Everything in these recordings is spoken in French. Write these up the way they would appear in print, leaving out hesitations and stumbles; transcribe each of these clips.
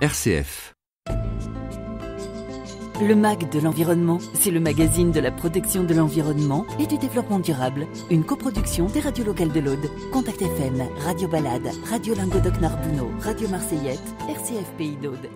RCF. Le MAG de l'environnement, c'est le magazine de la protection de l'environnement et du développement durable. Une coproduction des radios locales de l'Aude. Contact FM, Radio Balade, Radio Languedoc-Narbonneau, Radio Marseillette, RCF Pays d'Aude.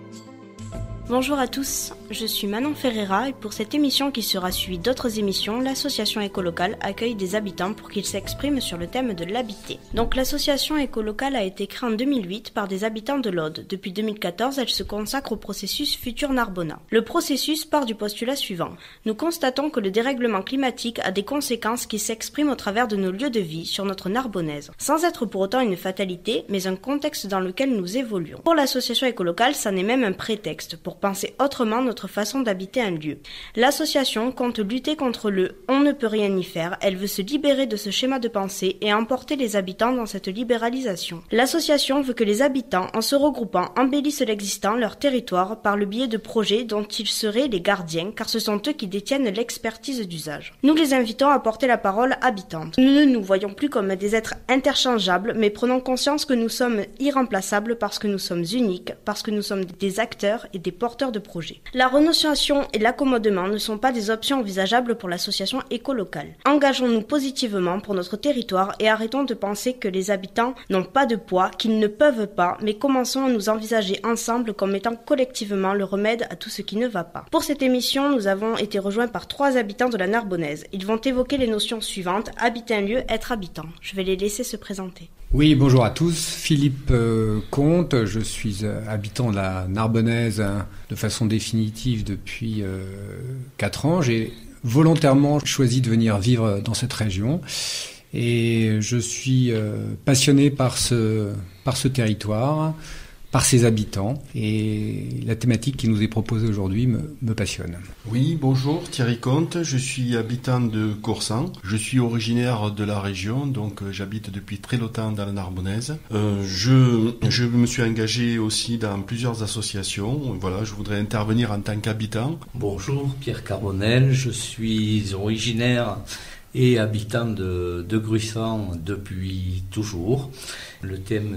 Bonjour à tous, je suis Manon Ferreira et pour cette émission qui sera suivie d'autres émissions, l'association écolocale accueille des habitants pour qu'ils s'expriment sur le thème de l'habiter. Donc l'association écolocale a été créée en 2008 par des habitants de l'Aude. Depuis 2014, elle se consacre au processus Futur Narbona. Le processus part du postulat suivant. Nous constatons que le dérèglement climatique a des conséquences qui s'expriment au travers de nos lieux de vie sur notre Narbonnaise, sans être pour autant une fatalité, mais un contexte dans lequel nous évoluons. Pour l'association écolocale, ça n'est même un prétexte pour penser autrement notre façon d'habiter un lieu. L'association compte lutter contre le « on ne peut rien y faire », elle veut se libérer de ce schéma de pensée et emporter les habitants dans cette libéralisation. L'association veut que les habitants, en se regroupant, embellissent l'existant, leur territoire, par le biais de projets dont ils seraient les gardiens, car ce sont eux qui détiennent l'expertise d'usage. Nous les invitons à porter la parole habitante. Nous ne nous voyons plus comme des êtres interchangeables, mais prenons conscience que nous sommes irremplaçables parce que nous sommes uniques, parce que nous sommes des acteurs et des porteurs de projets. La renonciation et l'accommodement ne sont pas des options envisageables pour l'association écolocale. Engageons-nous positivement pour notre territoire et arrêtons de penser que les habitants n'ont pas de poids, qu'ils ne peuvent pas, mais commençons à nous envisager ensemble comme étant collectivement le remède à tout ce qui ne va pas. Pour cette émission, nous avons été rejoints par 3 habitants de la Narbonnaise. Ils vont évoquer les notions suivantes: habiter un lieu, être habitant. Je vais les laisser se présenter. Oui, bonjour à tous. Philippe Comte, je suis habitant de la Narbonnaise de façon définitive depuis 4 ans. J'ai volontairement choisi de venir vivre dans cette région et je suis passionné par ce territoire, par ses habitants, et la thématique qui nous est proposée aujourd'hui me passionne. Oui, bonjour, Thierry Comte, je suis habitant de Coursan. Je suis originaire de la région, donc j'habite depuis très longtemps dans la Narbonnaise. Je me suis engagé aussi dans plusieurs associations. Voilà, je voudrais intervenir en tant qu'habitant. Bonjour, Pierre Carbonel, je suis originaire et habitant de Gruissan depuis toujours. Le thème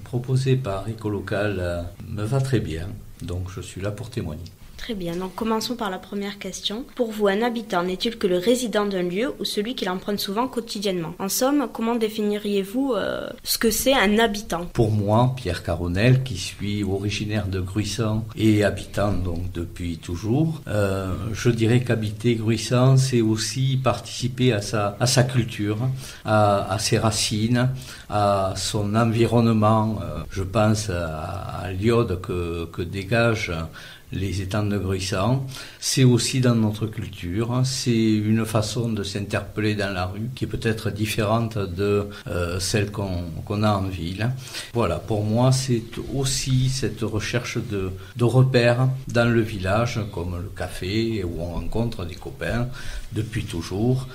proposé par Écolocal me va très bien, donc je suis là pour témoigner. Très bien, donc commençons par la première question. Pour vous, un habitant n'est-il que le résident d'un lieu ou celui qui l'emprunte souvent quotidiennement? En somme, comment définiriez-vous ce que c'est un habitant? Pour moi, Pierre Caronel, qui suis originaire de Gruissan et habitant donc depuis toujours, je dirais qu'habiter Gruissan, c'est aussi participer à sa culture, à ses racines, à son environnement. Je pense à l'iode que dégage les étangs de Gruissan. C'est aussi dans notre culture, c'est une façon de s'interpeller dans la rue qui est peut-être différente de celle qu'on a en ville. Voilà, pour moi, c'est aussi cette recherche de repères dans le village, comme le café, où on rencontre des copains depuis toujours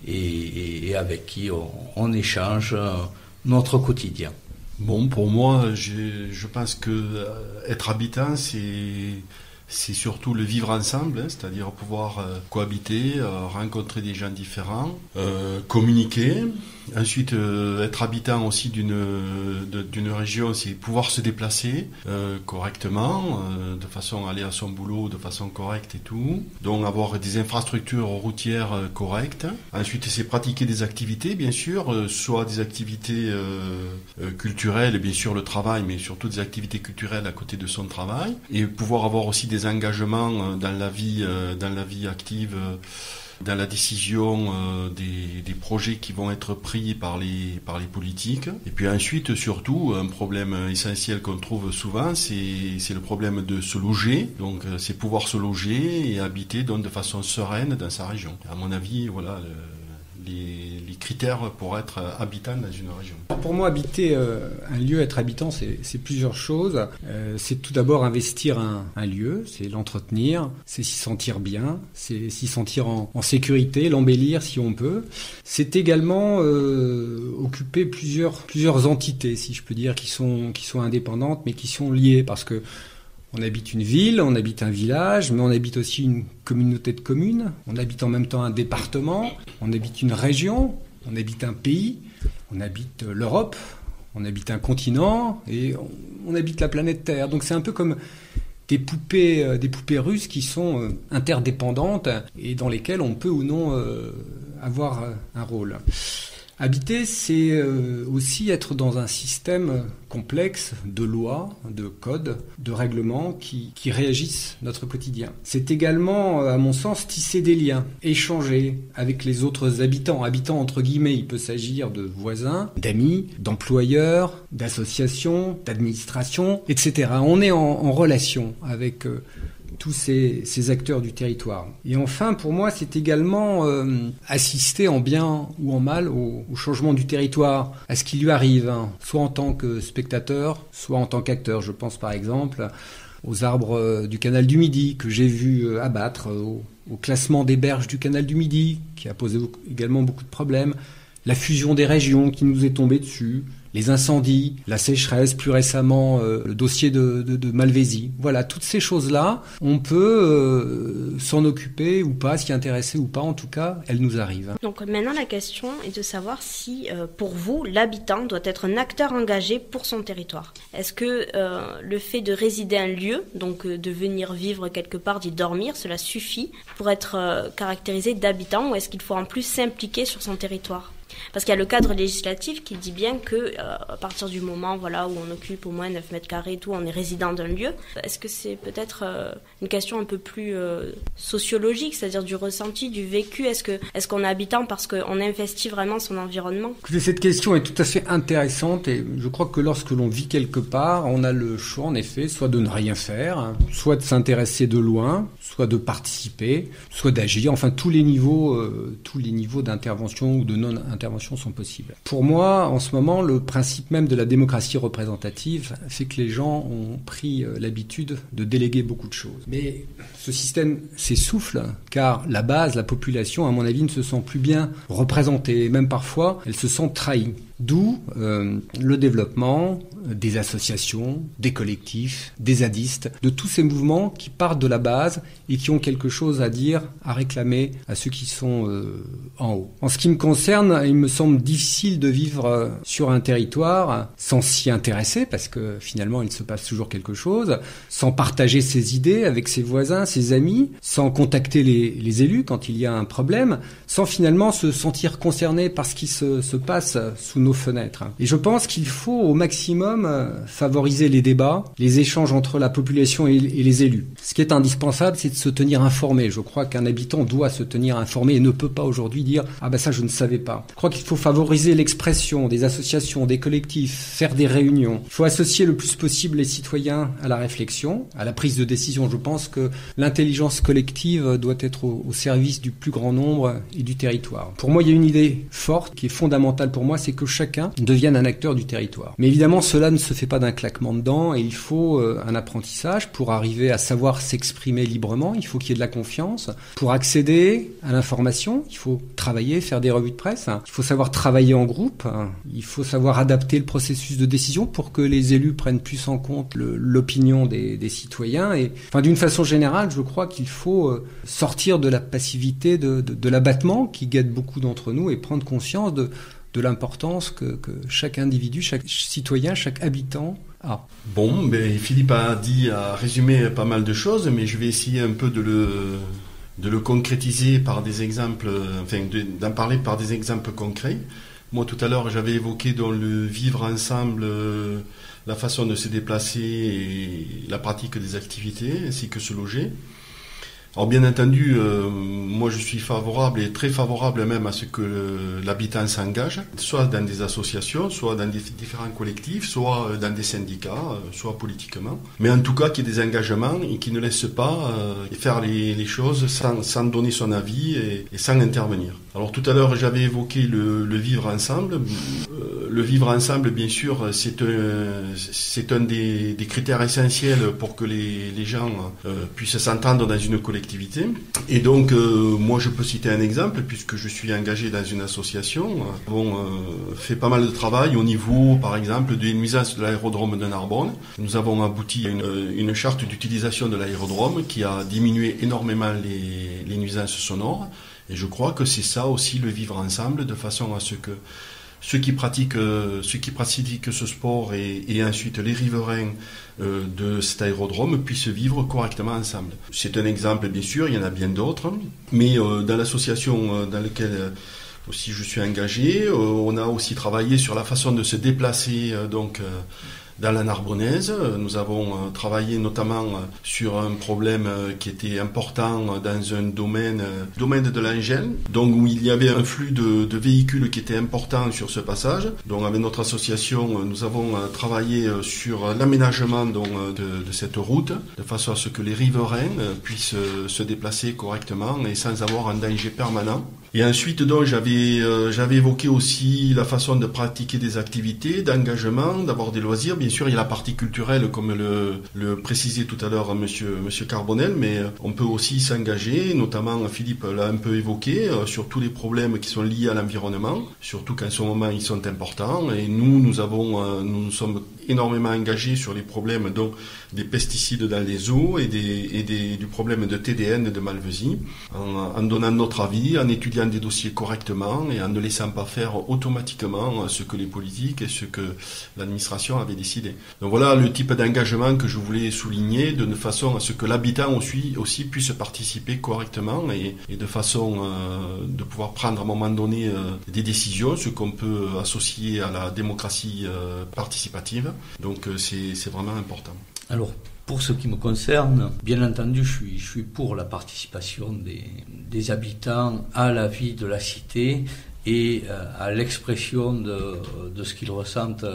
et avec qui on échange notre quotidien. Bon, pour moi, je pense que être habitant, c'est surtout le vivre ensemble, c'est-à-dire pouvoir cohabiter, rencontrer des gens différents, communiquer. Ensuite, être habitant aussi d'une région, c'est pouvoir se déplacer correctement, de façon à aller à son boulot de façon correcte et tout. Donc avoir des infrastructures routières correctes. Ensuite, c'est pratiquer des activités, bien sûr, soit des activités culturelles, bien sûr le travail, mais surtout des activités culturelles à côté de son travail. Et pouvoir avoir aussi des engagements dans la vie active, dans la décision des projets qui vont être pris par les politiques. Et puis ensuite, surtout, un problème essentiel qu'on trouve souvent, c'est le problème de se loger. Donc c'est pouvoir se loger et habiter donc, de façon sereine dans sa région. À mon avis, voilà les critères pour être habitant dans une région. Pour moi, habiter un lieu, être habitant, c'est plusieurs choses. C'est tout d'abord investir un lieu, c'est l'entretenir, c'est s'y sentir bien, c'est s'y sentir en sécurité, l'embellir si on peut. C'est également occuper plusieurs entités, si je peux dire, qui sont indépendantes, mais qui sont liées, parce que on habite une ville, on habite un village, mais on habite aussi une communauté de communes, on habite en même temps un département, on habite une région, on habite un pays, on habite l'Europe, On habite un continent et on habite la planète Terre. Donc c'est un peu comme des poupées russes qui sont interdépendantes et dans lesquelles on peut ou non avoir un rôle. Habiter, c'est aussi être dans un système complexe de lois, de codes, de règlements qui régissent notre quotidien. C'est également, à mon sens, tisser des liens, échanger avec les autres habitants. Habitants entre guillemets, il peut s'agir de voisins, d'amis, d'employeurs, d'associations, d'administrations, etc. On est en relation avec tous ces acteurs du territoire. Et enfin, pour moi, c'est également assister en bien ou en mal au changement du territoire, à ce qui lui arrive, hein, soit en tant que spectateur, soit en tant qu'acteur. Je pense par exemple aux arbres du canal du Midi que j'ai vu abattre, au classement des berges du canal du Midi qui a posé également beaucoup de problèmes, la fusion des régions qui nous est tombée dessus, les incendies, la sécheresse, plus récemment le dossier de Malvésie. Voilà, toutes ces choses-là, on peut s'en occuper ou pas, s'y intéresser ou pas, en tout cas, elles nous arrivent. Donc maintenant, la question est de savoir si, pour vous, l'habitant doit être un acteur engagé pour son territoire. Est-ce que le fait de résider un lieu, donc de venir vivre quelque part, d'y dormir, cela suffit pour être caractérisé d'habitant, ou est-ce qu'il faut en plus s'impliquer sur son territoire ? Parce qu'il y a le cadre législatif qui dit bien que à partir du moment où on occupe au moins 9 mètres carrés, on est résident d'un lieu. Est-ce que c'est peut-être une question un peu plus sociologique, c'est-à-dire du ressenti, du vécu ? Est-ce qu'on est habitant parce qu'on investit vraiment son environnement ? Écoutez, cette question est tout à fait intéressante et je crois que lorsque l'on vit quelque part, on a le choix en effet, soit de ne rien faire, soit de s'intéresser de loin, soit de participer, soit d'agir. Enfin, tous les niveaux d'intervention ou de non-intervention sont possibles. Pour moi, en ce moment, le principe même de la démocratie représentative fait que les gens ont pris l'habitude de déléguer beaucoup de choses. Mais ce système s'essouffle car la base, la population, à mon avis, ne se sent plus bien représentée. Même parfois, elle se sent trahie. D'où le développement des associations, des collectifs, des zadistes, de tous ces mouvements qui partent de la base et qui ont quelque chose à dire, à réclamer à ceux qui sont en haut. En ce qui me concerne, il me semble difficile de vivre sur un territoire sans s'y intéresser, parce que finalement il se passe toujours quelque chose, sans partager ses idées avec ses voisins, ses amis, sans contacter les élus quand il y a un problème, sans finalement se sentir concerné par ce qui se passe sous nos fenêtres. Et je pense qu'il faut au maximum favoriser les débats, les échanges entre la population et les élus. Ce qui est indispensable, c'est de se tenir informé. Je crois qu'un habitant doit se tenir informé et ne peut pas aujourd'hui dire « Ah ben ça je ne savais pas ». Je crois qu'il faut favoriser l'expression des associations, des collectifs, faire des réunions. Il faut associer le plus possible les citoyens à la réflexion, à la prise de décision. Je pense que l'intelligence collective doit être au service du plus grand nombre et du territoire. Pour moi, il y a une idée forte qui est fondamentale pour moi, c'est que chacun devienne un acteur du territoire. Mais évidemment, cela ne se fait pas d'un claquement de dents et il faut un apprentissage pour arriver à savoir s'exprimer librement. Il faut qu'il y ait de la confiance. Pour accéder à l'information, il faut travailler, faire des revues de presse. Il faut savoir travailler en groupe. Il faut savoir adapter le processus de décision pour que les élus prennent plus en compte l'opinion des citoyens. Et, enfin, d'une façon générale, je crois qu'il faut sortir de la passivité, de l'abattement qui guette beaucoup d'entre nous et prendre conscience de l'importance que chaque individu, chaque citoyen, chaque habitant a. Bon, ben Philippe a résumé pas mal de choses, mais je vais essayer un peu de le concrétiser par des exemples, enfin d'en parler par des exemples concrets. Moi tout à l'heure j'avais évoqué dans le vivre ensemble la façon de se déplacer et la pratique des activités ainsi que se loger. Alors bien entendu, moi je suis favorable et très favorable même à ce que l'habitant s'engage, soit dans des associations, soit dans des différents collectifs, soit dans des syndicats, soit politiquement. Mais en tout cas qu'il y ait des engagements et qui ne laissent pas faire les choses sans donner son avis et sans intervenir. Alors tout à l'heure j'avais évoqué le vivre ensemble. Le vivre ensemble, bien sûr, c'est un des critères essentiels pour que les gens puissent s'entendre dans une collectivité. Et donc, moi, je peux citer un exemple, puisque je suis engagé dans une association. Nous avons fait pas mal de travail au niveau, par exemple, des nuisances de l'aérodrome de Narbonne. Nous avons abouti à une charte d'utilisation de l'aérodrome qui a diminué énormément les nuisances sonores. Et je crois que c'est ça aussi le vivre ensemble, de façon à ce que ceux qui pratiquent ce sport et ensuite les riverains de cet aérodrome puissent vivre correctement ensemble. C'est un exemple, bien sûr, il y en a bien d'autres, mais dans l'association dans laquelle aussi je suis engagé, on a aussi travaillé sur la façon de se déplacer dans la Narbonnaise. Nous avons travaillé notamment sur un problème qui était important dans un domaine de l'Angel, donc où il y avait un flux de véhicules qui était important sur ce passage. Donc avec notre association, nous avons travaillé sur l'aménagement de cette route, de façon à ce que les riverains puissent se déplacer correctement et sans avoir un danger permanent. Et ensuite, donc, j'avais évoqué aussi la façon de pratiquer des activités, d'engagement, d'avoir des loisirs. Bien sûr, il y a la partie culturelle, comme le précisait tout à l'heure monsieur Carbonel, mais on peut aussi s'engager, notamment Philippe l'a un peu évoqué, sur tous les problèmes qui sont liés à l'environnement, surtout qu'en ce moment ils sont importants. Et nous sommes énormément engagés sur les problèmes donc des pesticides dans les eaux et du problème de TDN, de Malvesie, en donnant notre avis, en étudiant des dossiers correctement et en ne laissant pas faire automatiquement ce que les politiques et ce que l'administration avait décidé. Donc voilà le type d'engagement que je voulais souligner, de façon à ce que l'habitant aussi puisse participer correctement et de façon de pouvoir prendre à un moment donné des décisions, ce qu'on peut associer à la démocratie participative. Donc c'est vraiment important. Alors, pour ce qui me concerne, bien entendu, je suis pour la participation des habitants à la vie de la cité et à l'expression de ce qu'ils ressentent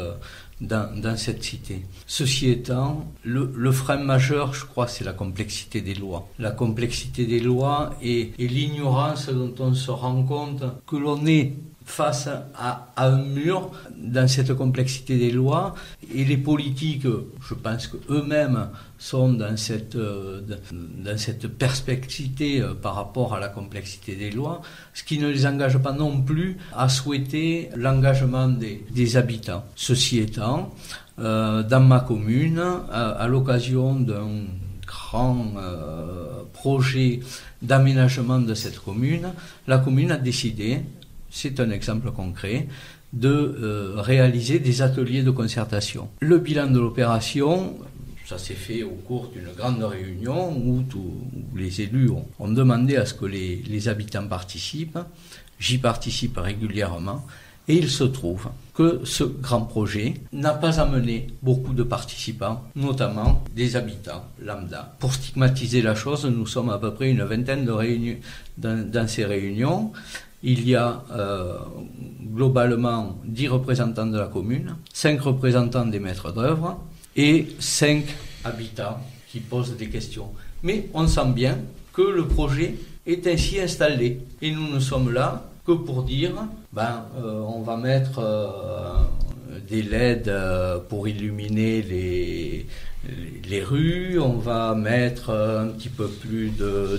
dans cette cité. Ceci étant, le frein majeur, je crois, c'est la complexité des lois. La complexité des lois et l'ignorance dont on se rend compte que l'on est face à un mur dans cette complexité des lois, et les politiques, je pense qu'eux-mêmes sont dans cette perspectivité par rapport à la complexité des lois, ce qui ne les engage pas non plus à souhaiter l'engagement des habitants. Ceci étant, dans ma commune, à l'occasion d'un grand projet d'aménagement de cette commune, la commune a décidé, c'est un exemple concret, de réaliser des ateliers de concertation. Le bilan de l'opération, ça s'est fait au cours d'une grande réunion où les élus ont demandé à ce que les habitants participent. J'y participe régulièrement. Et il se trouve que ce grand projet n'a pas amené beaucoup de participants, notamment des habitants lambda. Pour stigmatiser la chose, nous sommes à peu près une vingtaine de réunions. Dans ces réunions, il y a globalement 10 représentants de la commune, 5 représentants des maîtres d'œuvre et 5 habitants qui posent des questions. Mais on sent bien que le projet est ainsi installé. Et nous ne sommes là que pour dire, on va mettre des LED pour illuminer les rues, on va mettre un petit peu plus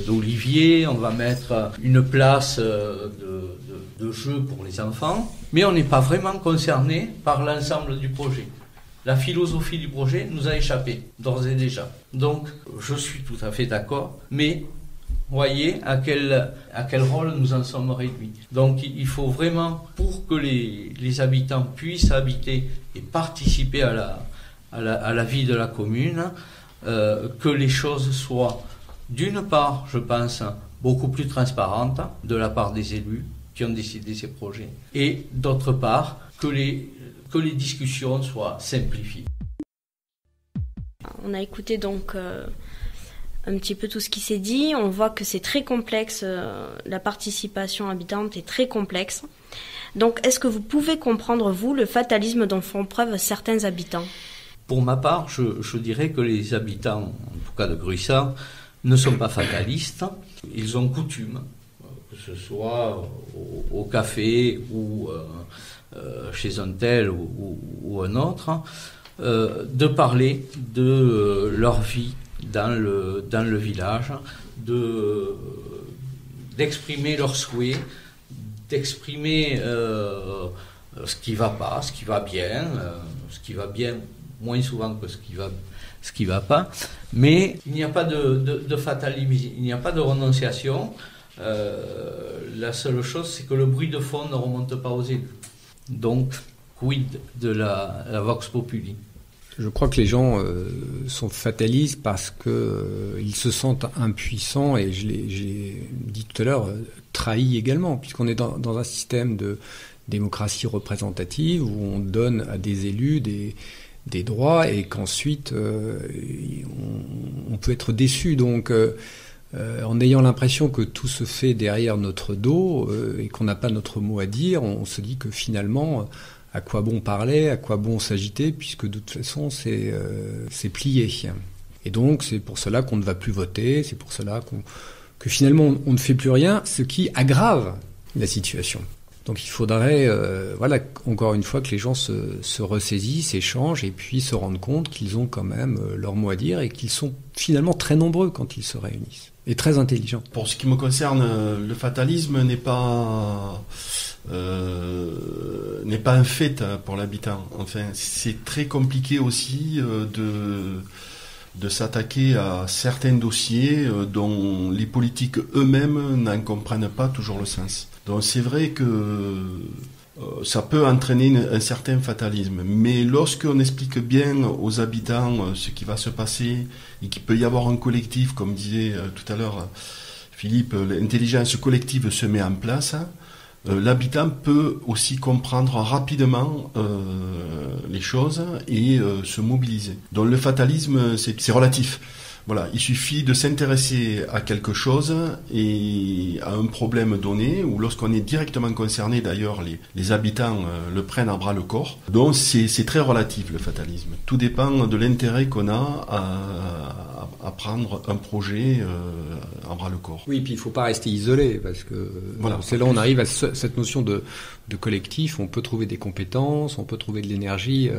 d'oliviers, on va mettre une place de jeu pour les enfants, mais on n'est pas vraiment concerné par l'ensemble du projet. La philosophie du projet nous a échappé, d'ores et déjà. Donc, je suis tout à fait d'accord, mais voyez à quel rôle nous en sommes réduits. Donc il faut vraiment, pour que les habitants puissent habiter et participer à la vie de la commune, que les choses soient, d'une part, je pense, beaucoup plus transparentes de la part des élus qui ont décidé ces projets, et d'autre part, que les discussions soient simplifiées. On a écouté donc un petit peu tout ce qui s'est dit. On voit que c'est très complexe, la participation habitante est très complexe. Donc, est-ce que vous pouvez comprendre, vous, le fatalisme dont font preuve certains habitants ? Pour ma part, je dirais que les habitants, en tout cas de Gruissant, ne sont pas fatalistes. Ils ont coutume, que ce soit au café ou chez un tel ou un autre, de parler de leur vie dans le village, d'exprimer leurs souhaits, d'exprimer ce qui va pas, ce qui va bien moins souvent que ce qui va pas, mais il n'y a pas de fatalisme, il n'y a pas de renonciation. La seule chose, c'est que le bruit de fond ne remonte pas aux élus. Donc, quid de la vox populi? Je crois que les gens sont fatalistes parce que ils se sentent impuissants et je l'ai dit tout à l'heure, trahis également, puisqu'on est dans un système de démocratie représentative où on donne à des élus des droits et qu'ensuite on peut être déçu. Donc en ayant l'impression que tout se fait derrière notre dos et qu'on n'a pas notre mot à dire, on se dit que finalement, à quoi bon parler, à quoi bon s'agiter, puisque de toute façon c'est plié. Et donc c'est pour cela qu'on ne va plus voter, c'est pour cela que finalement on ne fait plus rien, ce qui aggrave la situation. Donc il faudrait, encore une fois, que les gens se ressaisissent, échangent et puis se rendent compte qu'ils ont quand même leur mot à dire et qu'ils sont finalement très nombreux quand ils se réunissent et très intelligents. Pour ce qui me concerne, le fatalisme n'est pas un fait pour l'habitant. Enfin, c'est très compliqué aussi de s'attaquer à certains dossiers dont les politiques eux-mêmes n'en comprennent pas toujours le sens. Donc c'est vrai que ça peut entraîner un certain fatalisme, mais lorsqu'on explique bien aux habitants ce qui va se passer et qu'il peut y avoir un collectif, comme disait tout à l'heure Philippe, l'intelligence collective se met en place, l'habitant peut aussi comprendre rapidement les choses et se mobiliser. Donc le fatalisme, c'est relatif. Voilà, il suffit de s'intéresser à quelque chose et à un problème donné, ou lorsqu'on est directement concerné, d'ailleurs, les habitants le prennent à bras le corps. Donc c'est très relatif le fatalisme. Tout dépend de l'intérêt qu'on a à prendre un projet à bras le corps. Oui, puis il ne faut pas rester isolé, parce que voilà, c'est là où on arrive à cette notion de collectif. On peut trouver des compétences, on peut trouver de l'énergie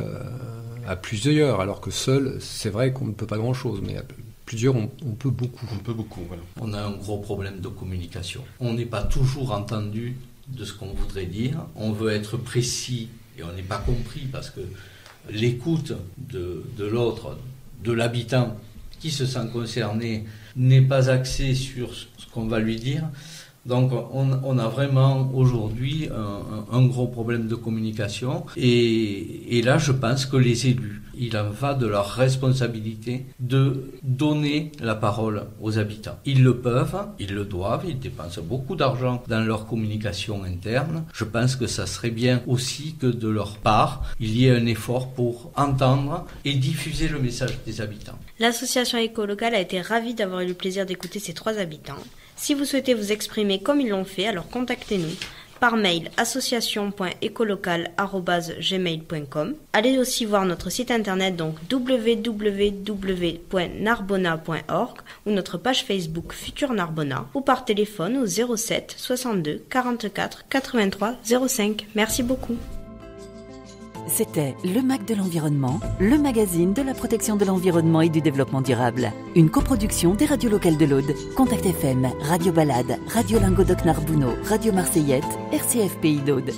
à plusieurs, alors que seul, c'est vrai qu'on ne peut pas grand-chose, mais plusieurs, on peut beaucoup. On peut beaucoup, voilà. On a un gros problème de communication. On n'est pas toujours entendu de ce qu'on voudrait dire. On veut être précis et on n'est pas compris parce que l'écoute de l'autre, de l'habitant qui se sent concerné, n'est pas axée sur ce qu'on va lui dire. Donc on a vraiment aujourd'hui un gros problème de communication et là je pense que les élus, il en va de leur responsabilité de donner la parole aux habitants. Ils le peuvent, ils le doivent, ils dépensent beaucoup d'argent dans leur communication interne. Je pense que ça serait bien aussi que de leur part, il y ait un effort pour entendre et diffuser le message des habitants. L'association écolocale a été ravie d'avoir eu le plaisir d'écouter ces 3 habitants. Si vous souhaitez vous exprimer comme ils l'ont fait, alors contactez-nous par mail association.ecolocal@gmail.com. Allez aussi voir notre site internet donc www.narbona.org ou notre page Facebook Futur Narbona ou par téléphone au 07 62 44 83 05. Merci beaucoup. C'était Le Mag de l'Environnement, le magazine de la protection de l'environnement et du développement durable. Une coproduction des radios locales de l'Aude, Contact FM, Radio Balade, Radio Languedoc Narbonneau, Radio Marseillette, RCF Pays d'Aude.